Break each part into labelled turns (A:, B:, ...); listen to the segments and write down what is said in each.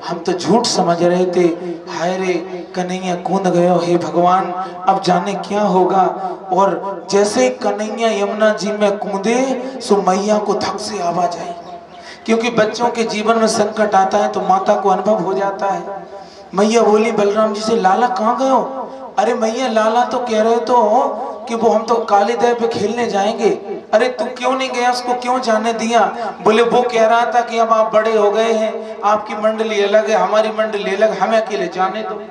A: हम तो झूठ समझ रहे थे। हाय रे कन्हैया कूद गयो, हे भगवान अब जाने क्या होगा। और जैसे ही कन्हैया यमुना जी में कूदे सो मैया को धक से आवाज आई, क्योंकि बच्चों के जीवन में संकट आता है तो माता को अनुभव हो जाता है। मैया बोली बलराम जी से, लाला कहाँ गयो? अरे मैया लाला तो कह रहे तो कि वो हम तो काली देव पे खेलने जाएंगे। अरे तू क्यों नहीं गया, उसको क्यों जाने दिया? बोले वो कह रहा था कि अब आप बड़े हो गए हैं, आपकी मंडली अलग है, हमारी मंडली अलग, हमें अकेले जाने दो।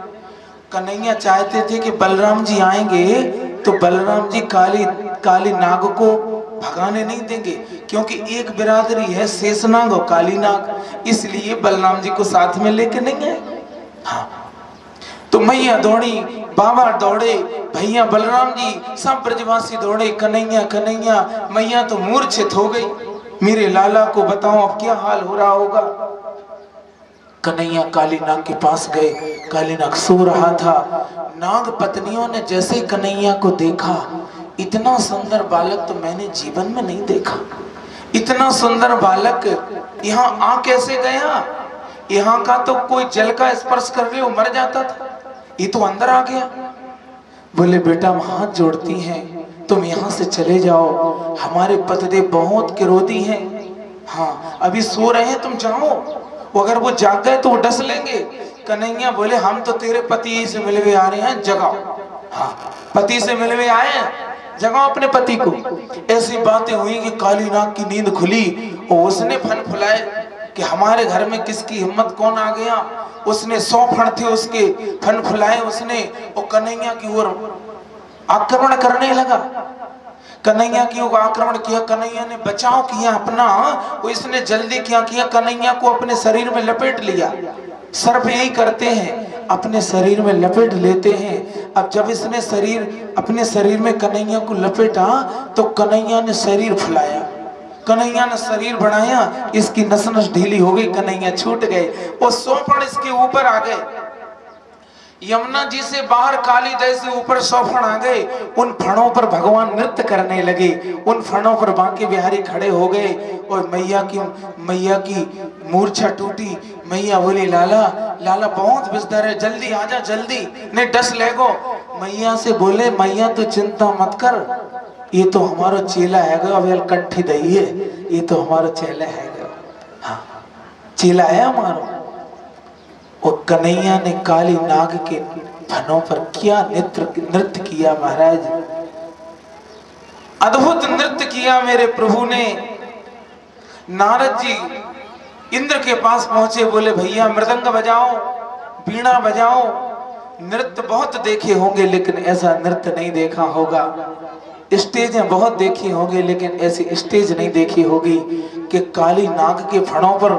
A: कन्हैया चाहते थे कि बलराम जी आएंगे तो बलराम जी काली नाग को भगाने नहीं देंगे, क्योंकि एक बिरादरी है शेषनाग और काली नाग, इसलिए बलराम जी को साथ में लेके नहीं गए। हाँ, तो मैया दौड़ी, बाबा दौड़े, भैया बलराम जी सब ब्रजवासी दौड़े, कन्हैया कन्हैया। मैया तो मूर्छित हो गई, मेरे लाला को बताओ अब क्या हाल हो रहा होगा। कन्हैया काली नाग के पास गए, काली नाग सो रहा था। नाग पत्नियों ने जैसे कन्हैया को देखा, इतना सुंदर बालक तो मैंने जीवन में नहीं देखा। इतना सुंदर बालक यहाँ आ कैसे गया? यहाँ का तो कोई जल का स्पर्श कर ले वो मर जाता था, ये तो अंदर आ गया। बोले बेटा हम हाथ जोड़ती हैं, तुम यहाँ से चले जाओ, हमारे पतिदेव बहुत क्रोधी हैं। हाँ अभी सो रहे हैं, तुम जाओ, अगर वो जाग गए तो वो डस लेंगे। कन्हैया बोले हम तो तेरे पति से मिलवे आ रहे हैं, जगाओ। हाँ पति से मिलवे आए हैं, जगाओ अपने पति को। ऐसी बातें हुई कि काली नाग की नींद खुली और उसने फन फुलाए कि हमारे घर में किसकी हिम्मत, कौन आ गया। उसने 100 फण थे उसके, फन फुलाए उसने और कन्हैया की ओर आक्रमण करने लगा। कन्हैया की ओर आक्रमण किया, कन्हैया ने बचाव किया अपना, वो इसने जल्दी क्या किया, कन्हैया को अपने शरीर में लपेट लिया। सर्प यही करते हैं, अपने शरीर में लपेट लेते हैं। अब जब इसने अपने शरीर में कन्हैया को लपेटा तो कन्हैया ने शरीर फुलाया, कन्हैया ने शरीर बढ़ाया, इसकी नस नस ढीली हो गई, कन्हैया छूट गए और 100 फण इसके ऊपर आ गए। यमुना जी से बाहर काली दह से ऊपर 100 फण आ गए। उन फणों पर भगवान नृत्य करने लगे, उन फणों पर बांके बिहारी खड़े हो गए और मैया की मूर्छा टूटी। मैया बोली लाला लाला बहुत बिस्तर है, जल्दी आजा, जल्दी नहीं डस लेगो। मैया से बोले मैया तू चिंता मत कर, ये तो हमारा चेला है, अब कंठी दही है, ये तो हमारा चेला है। हाँ चेला है हमारा। और कन्हैया ने काली नाग के फनों पर क्या नृत्य किया महाराज, अद्भुत नृत्य किया मेरे प्रभु ने। नारद जी इंद्र के पास पहुंचे, बोले भैया मृदंग बजाओ, वीणा बजाओ। नृत्य बहुत देखे होंगे लेकिन ऐसा नृत्य नहीं देखा होगा। स्टेजें बहुत देखी होंगी लेकिन ऐसी स्टेज नहीं देखी होगी कि काली नाग के फणों पर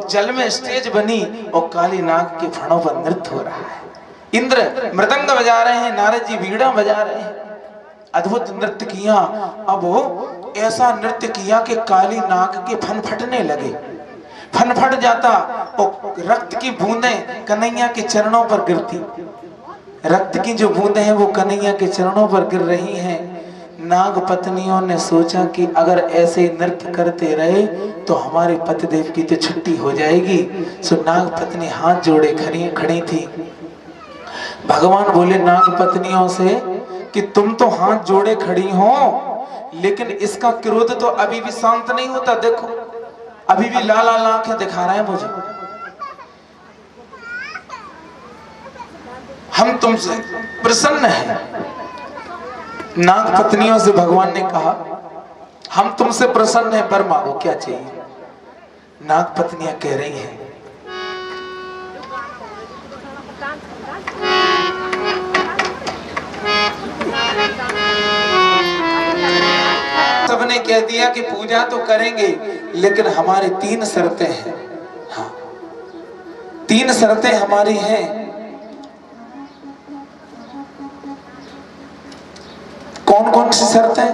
A: जल में स्टेज बनी और काली नाग के फणों पर नृत्य हो रहा है। इंद्र मृदंग बजा रहे हैं, नारद जी वीणा बजा रहे हैं, अद्भुत नृत्य किया। अब वो ऐसा नृत्य किया कि काली नाग के फन फटने लगे, फन फट जाता और रक्त की बूंदें कन्हैया के चरणों पर गिरती। रक्त की जो बूंदें हैं वो कन्हैया के चरणों पर गिर रही हैं। नाग पत्नियों ने सोचा कि अगर ऐसे नृत्य करते रहे तो हमारे पतिदेव की तो छुट्टी हो जाएगी। सो नाग पत्नी हाथ जोड़े खड़ी थी। भगवान बोले नाग पत्नियों से कि तुम तो हाथ जोड़े खड़ी हो, लेकिन इसका क्रोध तो अभी भी शांत नहीं होता। देखो अभी भी लाल लाल आंखें दिखा रहा है मुझे। हम तुमसे प्रसन्न हैं। नाग पत्नियों से भगवान ने कहा हम तुमसे प्रसन्न हैं, वर मांगो क्या चाहिए। नाग पत्नियां कह रही हैं सबने कह दिया कि पूजा तो करेंगे लेकिन हमारी 3 शर्तें हैं। हाँ 3 शर्तें हमारी हैं। कौन कौन सी शर्त है?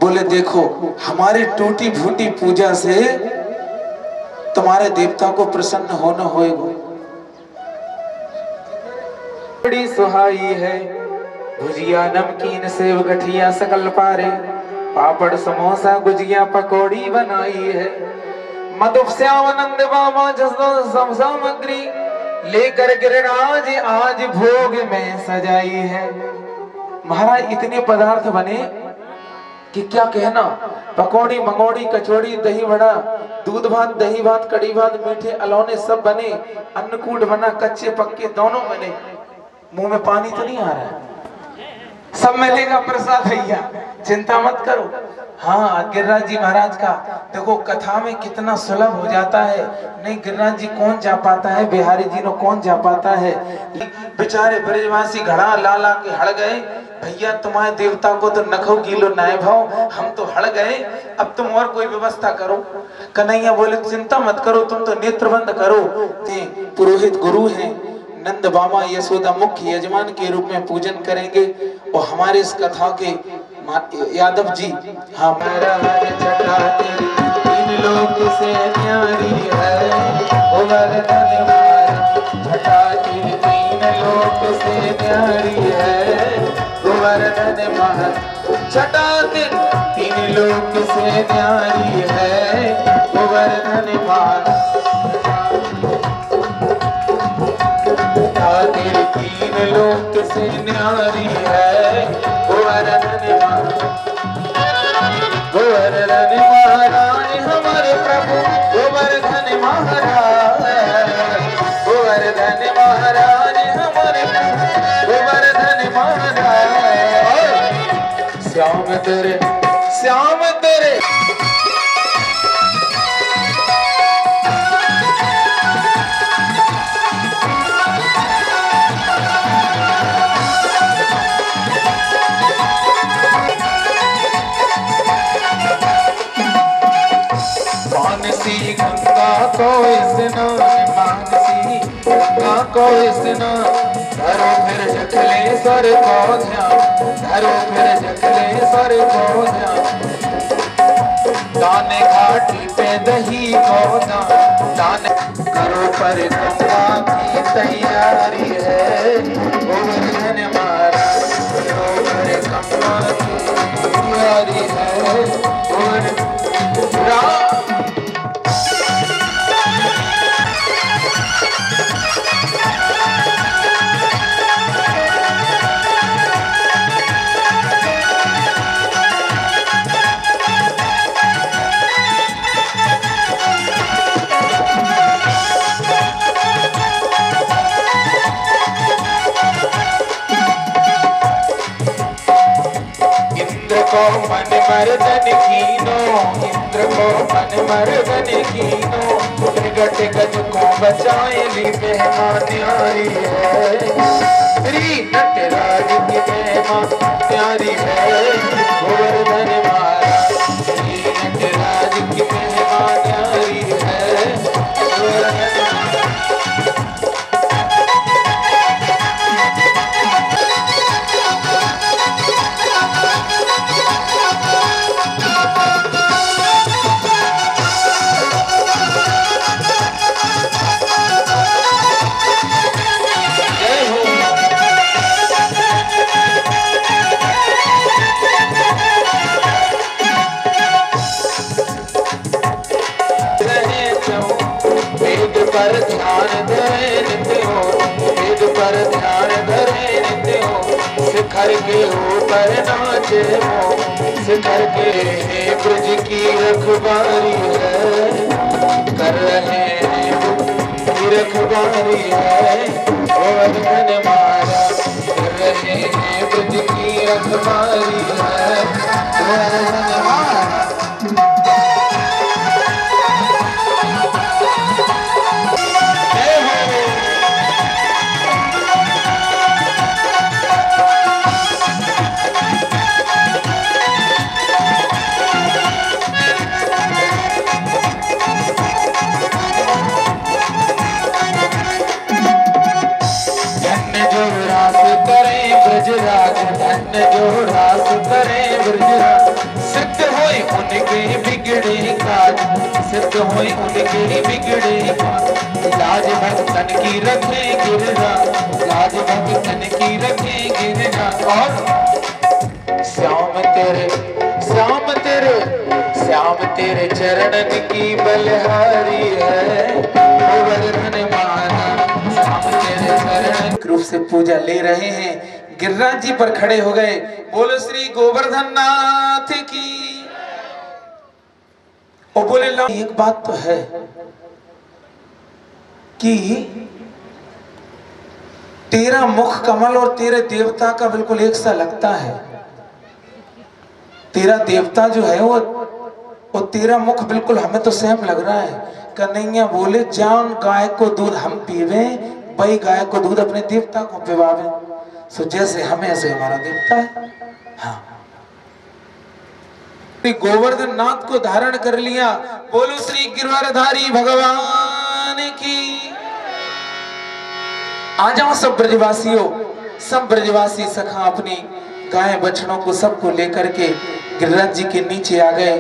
A: बोले देखो हमारी टूटी फूटी पूजा से तुम्हारे देवता को प्रसन्न होना होएगा। बड़ी सुहाई है भुजिया नमकीन सेव गठिया सकल पारे, पापड़ समोसा गुजिया पकौड़ी बनाई है। मधुप श्यामानंद बाबा जसो सब सामग्री लेकर गिरिराज आज भोग में सजाई है। महाराज इतने पदार्थ बने कि क्या कहना, पकौड़ी मंगोड़ी कचौड़ी दही बड़ा दूध भात दही भात कड़ी भात मीठे अलौने सब बने, अन्नकूट बना कच्चे पक्के दोनों बने। मुंह में पानी तो नहीं आ रहा है, सब मिलेगा प्रसाद भैया, चिंता मत करो। हाँ गिरिराज जी महाराज का देखो कथा में कितना सुलभ हो जाता है। नहीं गिरिराज जी कौन जा पाता है, बिहारी जी ने कौन जा पाता है। बेचारे ब्रजवासी घड़ा ला ला के हड़ गए, भैया तुम्हारे देवता को तो नखो गीलो नाय भाव, हम तो हड़ गए, अब तुम और कोई व्यवस्था करो। कन्हैया बोले चिंता मत करो, तुम तो नेत्र बंद करो। ते पुरोहित गुरु हैं, नंद बाबा यशोदा मुख्य यजमान के रूप में पूजन करेंगे और हमारे इस कथा के यादव जी हमारा छटा तेरी तीन लोक से न्यारी है, ओ वरदान मारा छटा तेरी तीन लोक से न्यारी है, ओ वरदान मारा छटा तेरी तीन लोक से न्यारी है, ओ वरदान मारा तेरी तीन लोक से न्यारी है, गोवर्धन महाराज हमारे प्रभु गोवर्धन महाराज, गोवर्धन महाराज हमारे प्रभु गोवर्धन महाराज। श्याम तेरे श्याम तेरे मानसी गंगा को स्नान, मानसी गंगा को स्नान, धरो फिर जखलेश्वर को ध्यान, धरो फिर जखलेश्वर को ध्यान। दाने घाटी पे दही को दान करो पर गंगा की तैयारी है, गोवर्धन महाराज करो पर गंगा की तैयारी है, गोवर्धन मन मर्दन कीनो, इंद्र को मन मर्दन कीनो, प्रगट गज को बचाए ली मेहमान न्यारी है, श्री नटराज की मेहमान न्यारी है, गोवर्धन महाराज श्री नटराज की मेहमान न्यारी है, गोवर्धन पर ध्यान धरे नित्य हो, वेद पर ध्यान धरे नित्य हो, शिखर के ऊपर नाचे हो, शिखर के ब्रज की रखवारी है, कर रहे हैं की रखवारी है, गोवर्धन महाराज कर रहे हैं ब्रज की रखवारी है, गोवर्धन महाराज। ब्रजराज धन्य जो रास करे ब्रजराज, सिद्ध होए उनके बिगड़े काज, सिद्ध होए उनके बिगड़े काज, लाज भक्तन की रखे गिरिराज, लाज भक्तन की रखे गिरिराज। और श्याम तेरे श्याम तेरे चरणन की बलिहारी है, गोवर्धन माना श्याम तेरे चरण रूप से पूजा ले रहे हैं। गिरिराज जी पर खड़े हो गए, बोलो श्री गोवर्धन नाथ की। और बोले एक बात तो है कि तेरा मुख कमल और तेरे देवता का बिल्कुल एक सा लगता है। तेरा देवता जो है वो तेरा मुख बिल्कुल हमें तो सेम लग रहा है। कन्हैया बोले जान गाय को दूध हम पीवे, वही गाय को दूध अपने देवता को पिवावे। सो जैसे हमें ऐसे हमारा देवता है। हाँ, गोवर्धन नाथ को धारण कर लिया। बोलो श्री गिरवारधारी भगवान की। आ जाओ सब ब्रजवासियों, सब ब्रजवासी सखा अपनी गाय बछड़ों को सबको लेकर के गिरिराज जी के नीचे आ गए।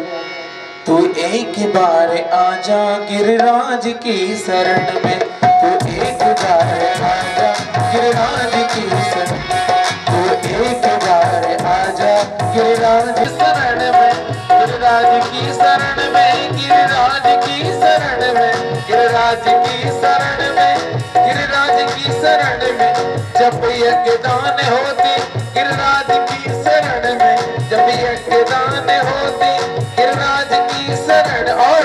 A: तो एक बार आजा गिरिराज की शरण में, तो एक बार आजा गिरिराज की शरण, तो एक बार आजा गिरिराज शरण में, गिरिराज की शरण में, गिरिराज की शरण में, गिरिराज की शरण में, गिरिराज की शरण में। जब यज्ञ दान होते गिरिराज की शरण में, जब यज्ञ दान होते गिरिराज की शरण। और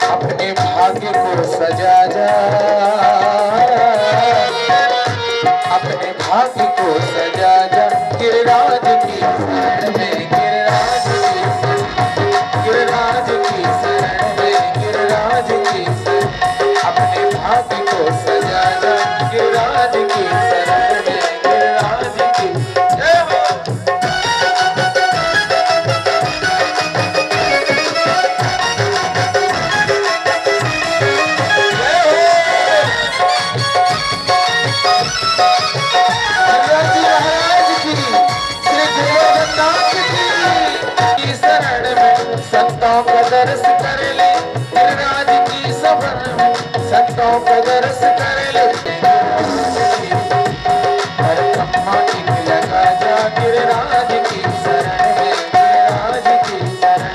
A: अपने भाग्य को सजा जा, अपने भाग्य को सजा जा गिरिराज की शरण में, गिरिराज की शरण में, गिरिराज की शरण। अपने भाग्य को सजा जा गिरिराज की शरण में, गिरिराज की जय हो। संतों का दर्श कर ले गिरिराज की सभा में, संतों का दर्श कर ले। हर ब्रह्मा टिक लगा जा गिरिराज की शरण में, गिरिराज की शरण।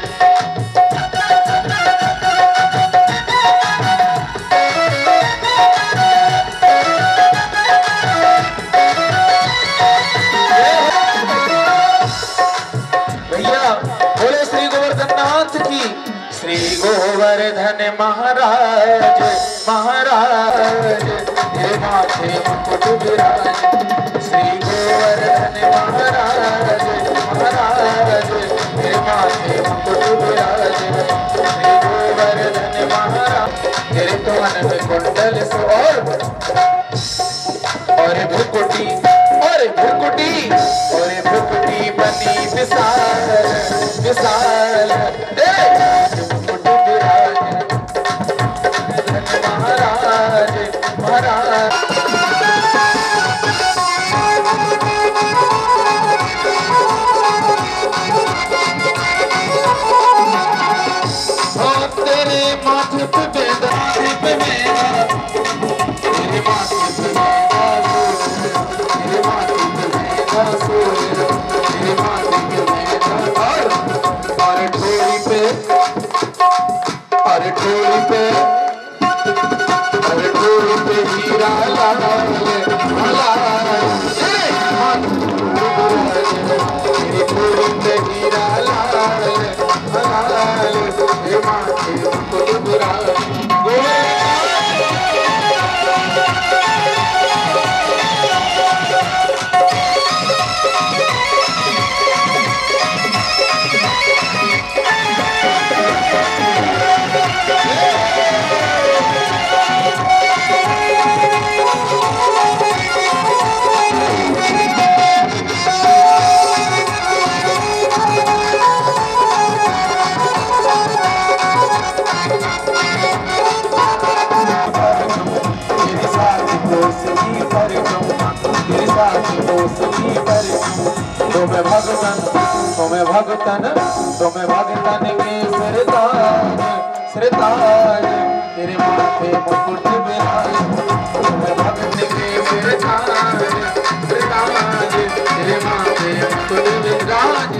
A: भैया बोले श्री गोवर्धन नाथ की। श्री गोवर्धन महाराज महाराज तेरे माथे मुकुट विराज, श्री गोवर्धन महाराज महाराज तेरे माथे मुकुट विराज, श्री गोवर्धन महाराज तेरे कान में कुंडल सो और भ्रुकुटी और भ्रुकुटी और भ्रुकुटी बनी विशाल विशाल। महाराज महाराज तेरे माथे पे बेदा, पे बेदा, तेरे माथे पे बेदा, तेरे माथे पे बेदा सोया, तेरे माथे पे बेदा। और ठोड़ी पे और ठोड़ी पे और ठोड़ी पे हीरा लाल लाल, तेरे ठोड़ी पे हीरा लाल लाल, तेरे माथे मुकुट विराज। तुम्हें भगतन के सिरताज सिरताज, तेरे माथे मुकुट विराज, तुम्हें भगतन के सिरताज सिरताज, तेरे माथे मुकुट विराज।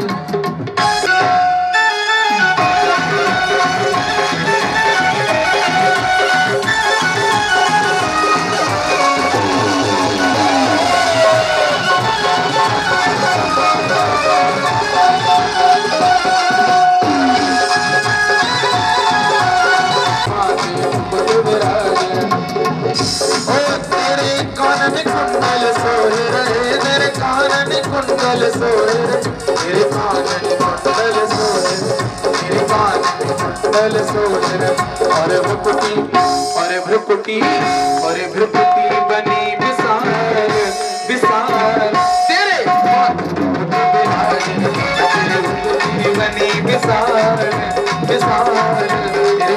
A: सोए मेरे कानन कुंडल सोए मेरे कानन कुंडल सोए और भ्रुकुटी बनी विशाल विशाल तेरे भ्रुकुटी बनी विशाल विशाल तेरे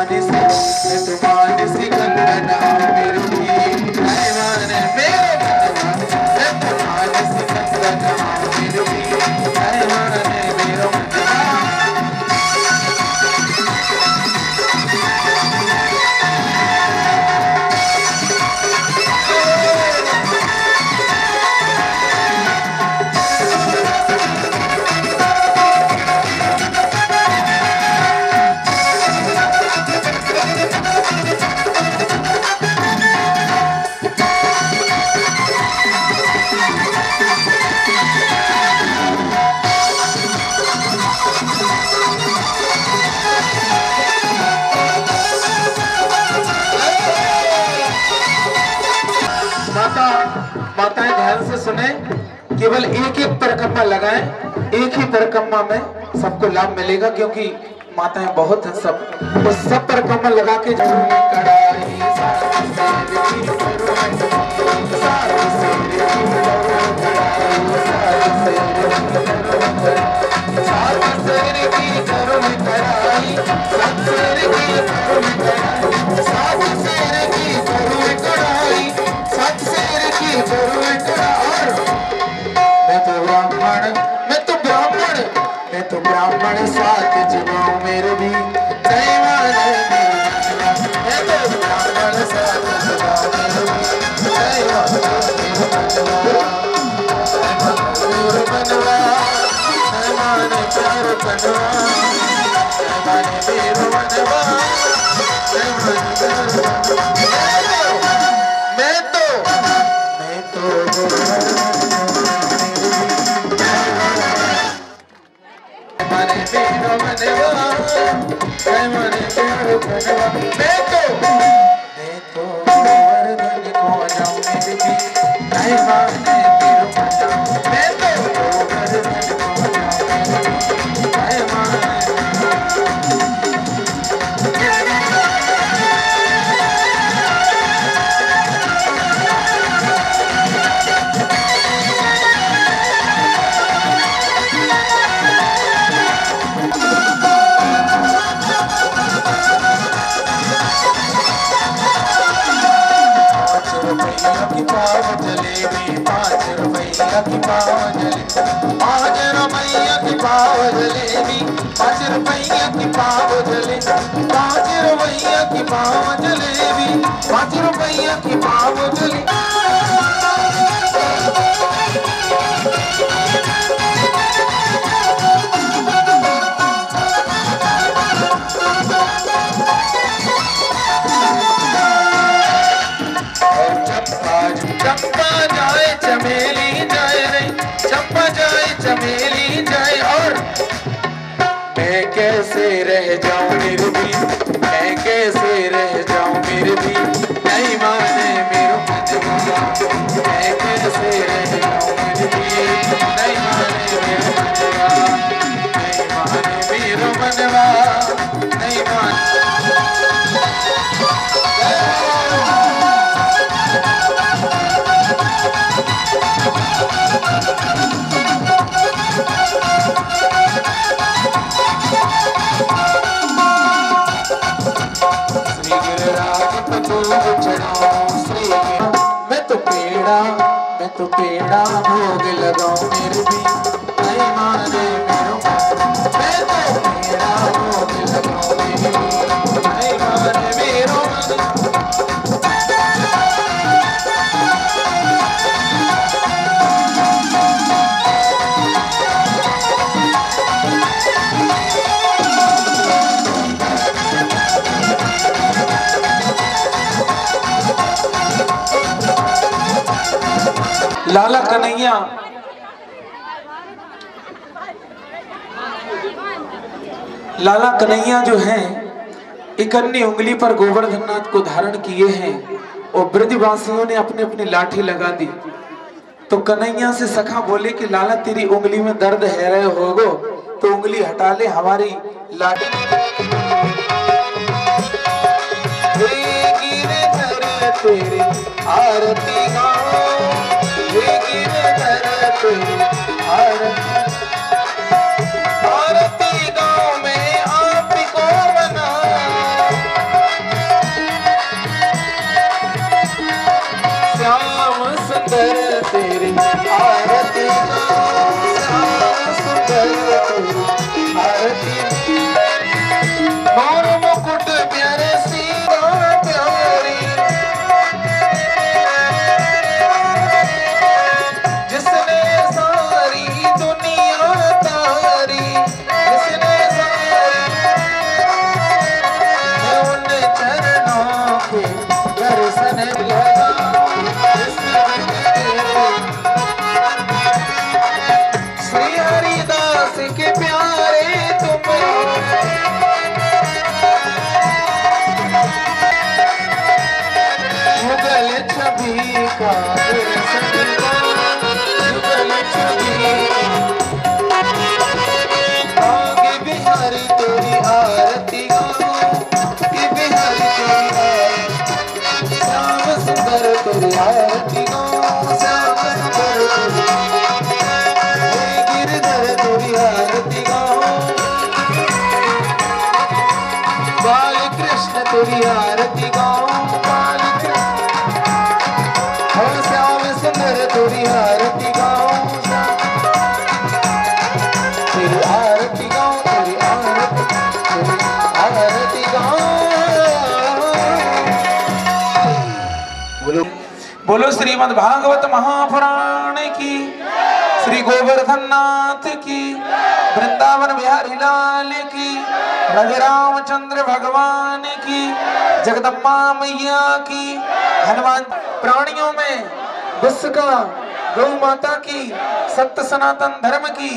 A: मैं तुम्हारे सी कंगना मेरे मेरे मैं तुम्हारे सी कंगना मेरे माताएं ध्यान से सुने, केवल एक एक परिक्रमा लगाएं, एक ही परिक्रमा में सबको लाभ मिलेगा, क्योंकि माताएं बहुत हैं सब। तो सब परिक्रमा लगा के ब्राह्मण साथ जमाओ मेरे भी ब्राह्मण साथ जमाओ मेरे पाव जलेबी, 5 रुपया की पाव जलेबी, 5 रुपया की पाव जलेबी, 5 रुपया की पाव जलेबी, 5 रुपया की पाव जलेबी, 5 रुपया की पाव जलेबी। चंपा जाए चमेली जाए रे, चंपा जाए चमेली जाए। और मैं कैसे रह जाऊं मेरे भी, मैं कैसे रह जाऊं मेरे भी, नहीं माने मेरो मनवा, मैं कैसे रह जाऊं मेरे भी, नहीं माने मेरो मनवा, नहीं माने मेरो मनवा, नहीं माने। मैं तो पेड़ा भोग लगाऊं मेरे भी, नहीं माने मेरो, मैं तो पेड़ा भोग लगाऊं मेरे भी, नहीं माने मेरो। लाला कन्हैया लाला कन्हैया जो हैं एक अन्य उंगली पर गोवर्धन नाथ को धारण किए हैं और ब्रजवासियों ने अपने अपनी लाठी लगा दी। तो कन्हैया से सखा बोले कि लाला तेरी उंगली में दर्द है रहे होगो तो उंगली हटा ले हमारी लाठी। तेरी आरती गाओ, आरती गाँव में आप को बना, श्याम सुंदर तेरी आरती गाँव, श्याम सुंदर तेरी आरती, मोर मुकुट प्यारे सीता प्यारी, तेरी आरती गाऊं काली हो श्याम सुंदर तेरी आरती गाऊं, तेरी आरती गाऊं, तेरी आरती गाऊं। बोलो बोलो श्रीमद् भागवत महापुराण की, श्री गोवर्धन नाथ की, वृंदावन बिहारी लाल की, रघुरामचंद्र भगवान की, जगदम्बा मैया की, हनुमान प्राणियों में विश्व का गौ माता की, सत्य सनातन धर्म की,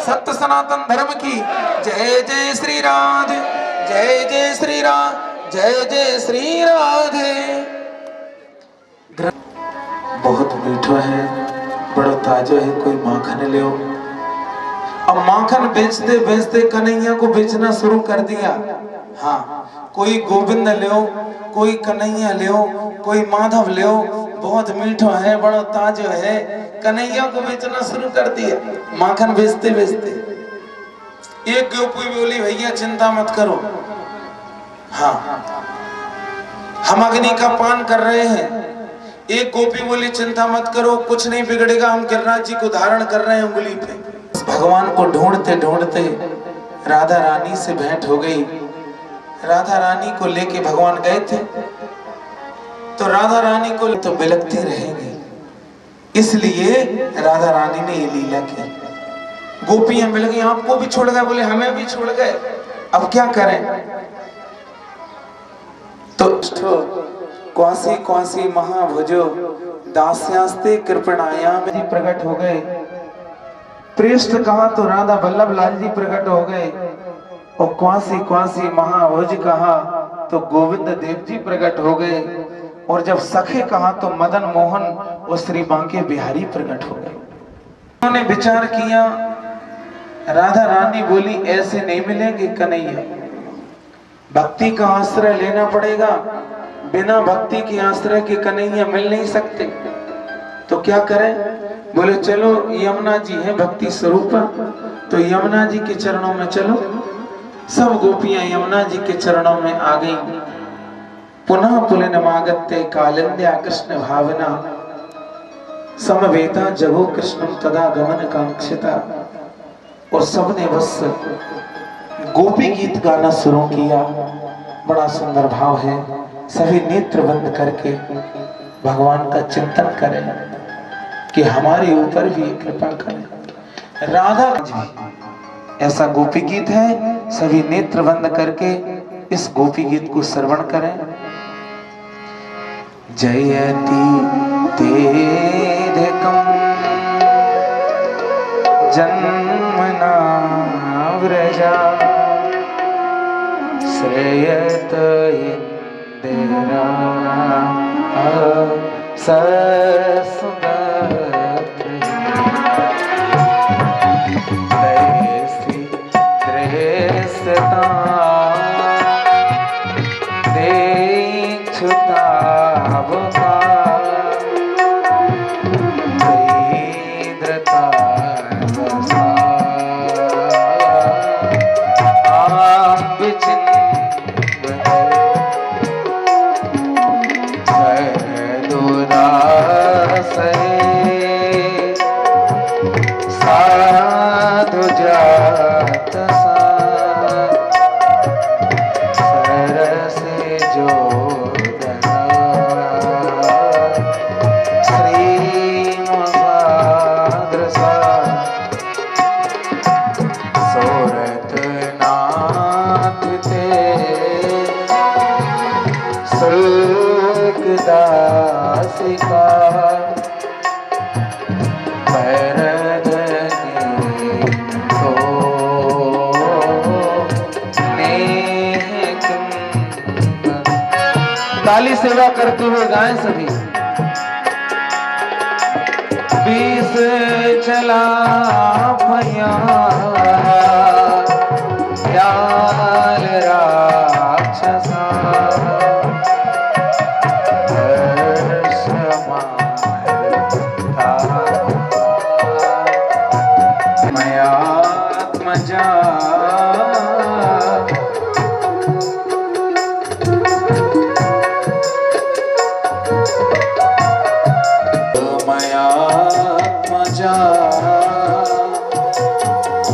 A: सत्य सनातन धर्म की। जय जय श्री राधे, जय जय श्री राम, जय जय श्री राधे। बहुत मीठा है, बड़ा ताजा है, कोई माखन ले। अब माखन बेचते बेचते कन्हैया को बेचना शुरू कर दिया। हाँ, कोई गोविंद ले, कोई कन्हैया ले, कोई माधव ले, बहुत मीठा है, बड़ा ताजा है, कन्हैया को बेचना शुरू कर दिया माखन बेचते बेचते। एक गोपी बोली भैया चिंता मत करो, हाँ हम अग्नि का पान कर रहे हैं, एक गोपी बोली चिंता मत करो, कुछ नहीं बिगड़ेगा, हम गिरिराज जी को धारण कर रहे हैं उंगली पे। भगवान को ढूंढते ढूंढते राधा रानी से भेंट हो गई। राधा रानी को लेके भगवान गए थे, तो राधा रानी को तो बिलखती रहेंगी, इसलिए राधा रानी ने ये लीला की। गोपियां मिल गई, आपको भी छोड़ गए, बोले हमें भी छोड़ गए, अब क्या करें। तो क्वासी क्वासी महाभुजो दास्यास्ते कृपणाया में प्रकट हो गए। पृष्ठ कहा तो राधा वल्लभ लाल जी प्रकट हो गए, और क्वासी क्वासी महाभुज कहा तो गोविंद देव जी प्रकट हो गए, और जब सखे कहा तो मदन मोहन और श्री बांके बिहारी प्रकट हो गए। उन्होंने विचार किया, राधा रानी बोली ऐसे नहीं मिलेंगे कन्हैया, भक्ति का आश्रय लेना पड़ेगा, बिना भक्ति के आश्रय के कन्हैया मिल नहीं सकते। तो क्या करें? बोले चलो यमुना जी है भक्ति स्वरूप, तो यमुना जी के चरणों में चलो। सब गोपियां यमुना जी के चरणों में आ गई। पुनः पुलिनमागत्ते कालिंद्या कृष्ण भावना समवेता जगो कृष्णम तदा गमन कांक्षिता। और सबने बस गोपी गीत गाना शुरू किया। बड़ा सुंदर भाव है। सभी नेत्र बंद करके भगवान का चिंतन करें कि हमारे ऊपर भी कृपा करें। राधा जी ऐसा गोपी गीत है, सभी नेत्र बंद करके इस गोपी गीत को श्रवण करें। जयति तेधिकं जन्मना व्रजा श्रेयत इंदिरा ताली सेवा करते हुए गाएं सभी। बीस चला भैया याल राक्षसा मयात्मजा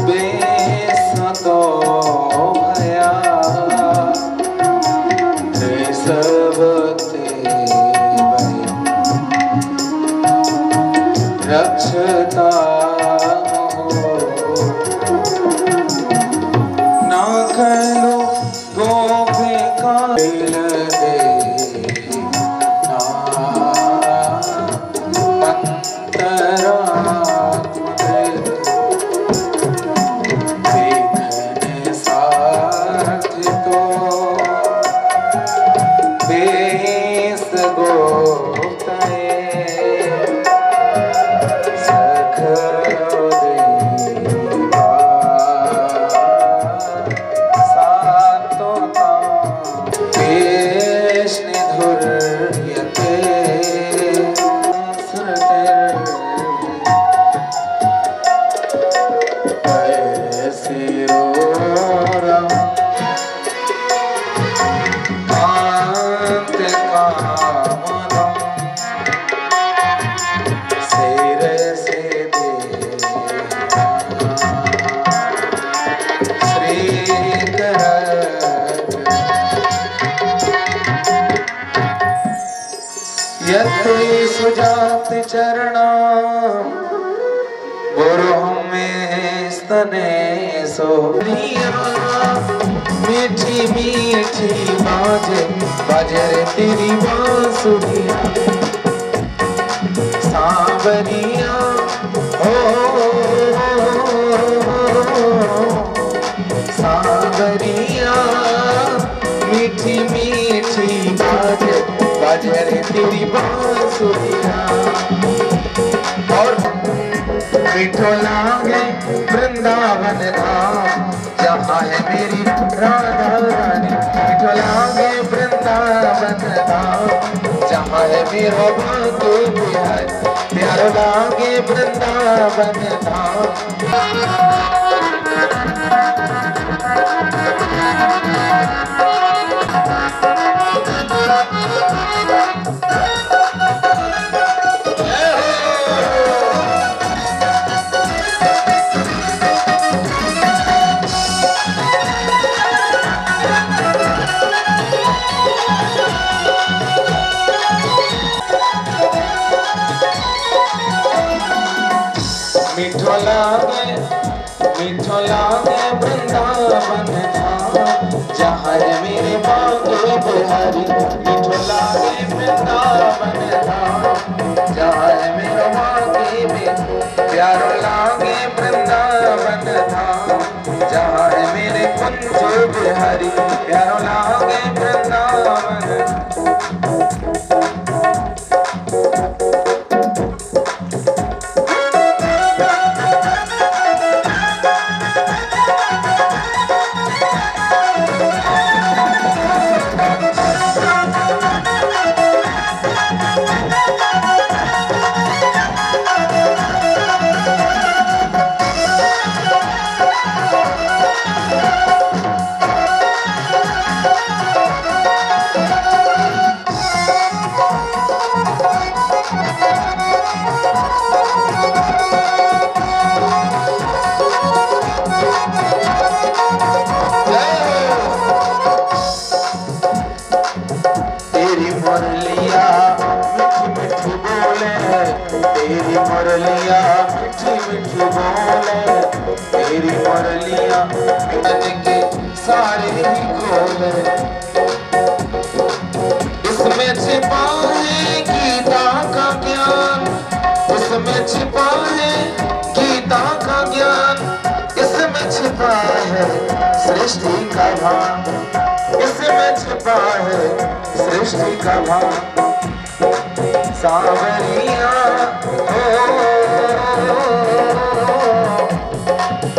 A: बेसतो भया सबते रक्षता ना करो गोपी का सुजात चरणा बोरो में स्तने सोरिया मीठी मीठी बाजे बाजे रे तेरी बांसुरिया सांवरिया ओ सांवरिया मीठी मीठी बाजे बाजे रे तेरी बांसुरिया। और मीठो लागे वृंदावन धाम जहाँ है मेरी राधा रानी। मीठो लागे वृंदावन धाम जहाँ है मेरा बांके बिहारी। प्यारो लागे वृंदावन धाम। मीठो लागे वृंदावन धाम जहाँ है मेरे बांके बिहारी। मीठो लागे वृंदावन धाम जहाँ है मेरा बांके बिहारी। प्यारो लागे वृंदावन धाम जहाँ है मेरे कुंज बिहारी। प्यारो लागे वृंदावन। तेरी मुरलिया मीठी मीठी बोले। तेरी मुरलिया मन के सारे ही खोले। इसमें छिपा है गीता का ज्ञान। इसमें छिपा है गीता का ज्ञान। इसमें छिपा है सृष्टि का भान। इसमें छिपा है सृष्टि का भान। सांवरिया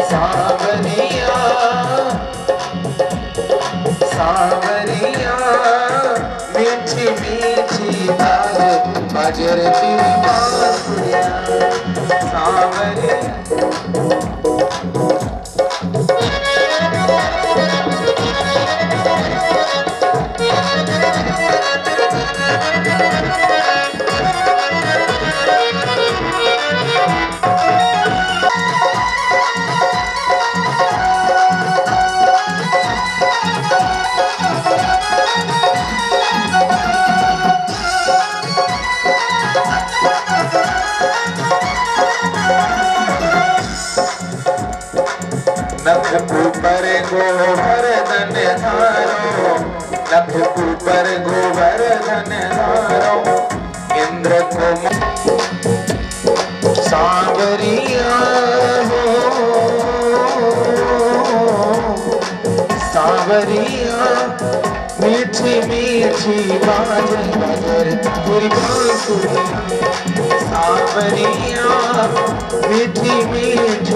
A: सांवरिया सांवरिया मीठी मीठी बाजे बाजे रे तेरी बांसुरिया सांवरिया। नख ऊपर गोवर्धन धारो। नख ऊपर गोवर्धन धारो। इंद्र को सांवरिया हो सांवरिया मीठी मीठी बाजे बाजे तेरी बांसुरिया सांवरिया मीठी मीठी।